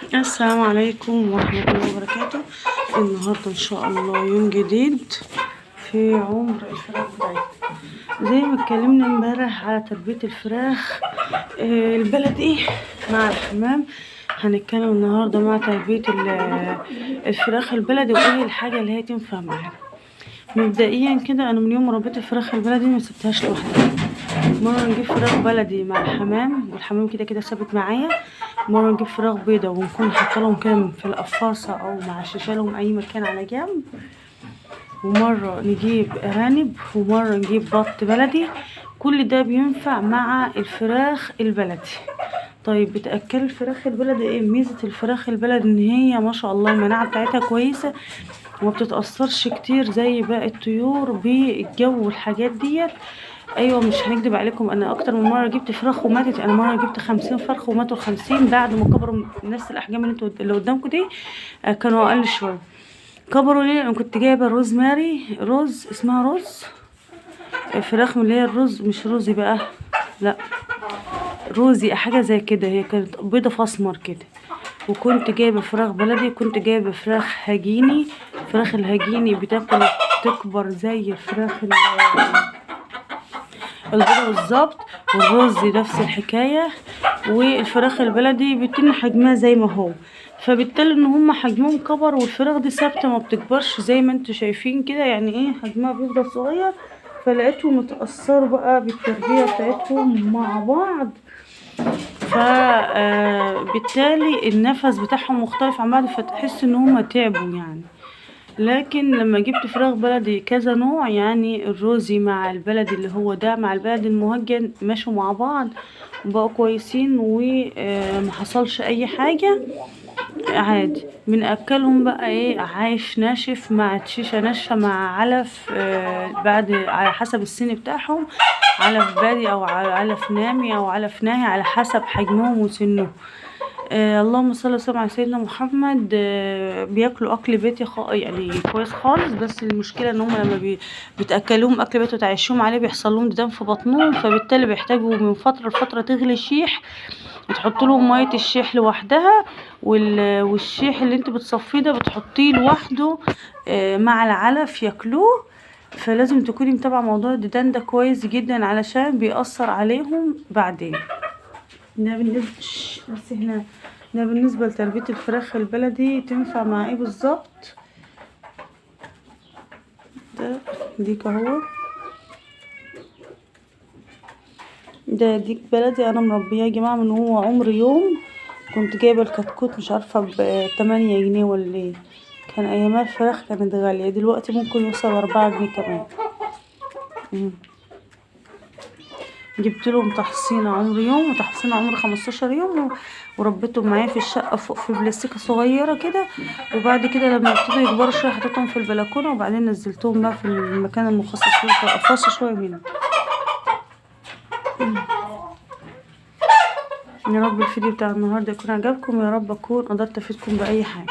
السلام عليكم ورحمة الله وبركاته. النهاردة إن شاء الله يوم جديد في عمر الفراخ بتاعتنا. زي ما اتكلمنا امبارح على تربية الفراخ البلدي مع الحمام، هنتكلم النهاردة مع تربية الفراخ البلدي وايه الحاجة اللي هي تنفع معانا. مبدئيا كده انا من يوم ما ربيت الفراخ البلدي ما سبتهاش لوحدها. مرة نجيب فراخ بلدي مع الحمام، والحمام كده كده ثابت معايا. مرة نجيب فراخ بيضة ونكون حاطلهم كده في القفاصة او مع لهم اي مكان على جنب. ومرة نجيب ارانب، ومرة نجيب بط بلدي. كل ده بينفع مع الفراخ البلدي. طيب بتأكل الفراخ البلدي ايه؟ ميزة الفراخ البلدي ان هي ما شاء الله المناعة بتاعتها كويسة وما بتتأثرش كتير زي باقي الطيور بالجو والحاجات ديت. ايوه مش هنكدب عليكم، انا اكتر من مره جبت فراخ وماتت. انا مره جبت 50 فرخ وماتوا 50 بعد ما كبروا نفس الاحجام اللي قدامكم دي. كانوا اقل شويه. كبروا ليه؟ انا كنت جايبه روزماري، روز اسمها روز، فراخ من اللي هي الرز، مش روزي بقى، لا روزي حاجه زي كده. هي كانت بيضه في اسمر كده. وكنت جايبه فراخ بلدي، كنت جايبه فراخ هجيني. فراخ الهجيني بتاكل تكبر زي الفراخ البيضة بالظبط. والرز نفس الحكاية. والفراخ البلدي بيتم حجمها زي ما هو. فبالتالي ان هما حجمهم كبر، والفراخ دي ثابتة ما بتكبرش زي ما انتوا شايفين كده، يعني ايه حجمها بيفضل صغير. فلقيتهم متأثروا بقى بالتربية بتاعتهم مع بعض. فبالتالي النفس بتاعهم مختلف عن بعض، فتحس ان هما تعبوا يعني. لكن لما جبت فراخ بلدي كذا نوع، يعني الروزي مع البلدي اللي هو ده مع البلدي المهجن، مشوا مع بعض وبقوا كويسين وما حصلش اي حاجة عادي. بنأكلهم بقى ايه؟ عايش ناشف مع تشيشة ناشفة مع علف بعد على حسب السن بتاعهم. علف بادي او علف نامي او علف ناهي على حسب حجمهم وسنهم. اللهم صل وسلم على سيدنا محمد. بياكلوا اكل بيتي يعني كويس خالص. بس المشكله ان هم لما بتاكلوهم اكل بيتي وتعيشوهم عليه بيحصل لهم ديدان في بطنهم، فبالتالي بيحتاجوا من فتره لفتره تغلي الشيح وتحط لهم ميه الشيح لوحدها. والشيح اللي انت بتصفيه ده بتحطيه لوحده مع العلف ياكلوه. فلازم تكوني متابعه موضوع الديدان ده كويس جدا علشان بيأثر عليهم بعدين. ده بالنسبة بس هنا، ده بالنسبة لتربية الفراخ البلدي تنفع مع ايه بالظبط. ده ديك اهو، ده ديك بلدي انا مربيه يا جماعة من هو عمر يوم. كنت جايبة الكتكوت مش عارفة ب8 جنيه ولا ايه. كان ايامها الفراخ كانت غالية، دلوقتي ممكن يوصل 4 جنيه كمان. جبت لهم تحصينة عمر يوم وتحصينة عمر 15 يوم وربيتهم معايا في الشقة فوق في بلاستيكة صغيرة كده. وبعد كده لما ابتدوا يكبروا شوية حطيتهم في البلكونة، وبعدين نزلتهم بقى في المكان المخصص لهم فقفصوا شوية منهم. يا رب الفيديو بتاع النهاردة يكون عجبكم، يا رب اكون قدرت افيدكم بأي حاجة.